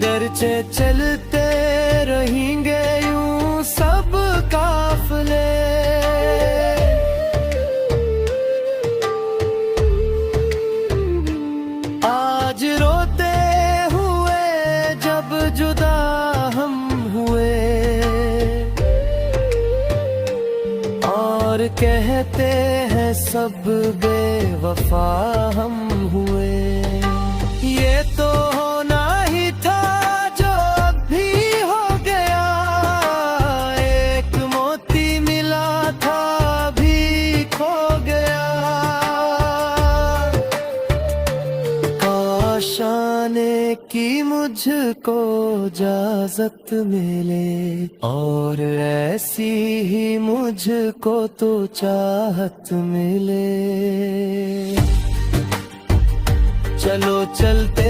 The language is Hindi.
गरचे चलते रहेंगे यूं सब काफिले, आज रोते हुए जब जुदा हम हुए, और कहते हैं सब बेवफा हम हुए। ये तो होना ही था जो अब भी हो गया, एक मोती मिला था भी खो गया। काश आने की मुझको इजाजत मिले, और ऐसी ही मुझको तो चाहत मिले। चलो चलते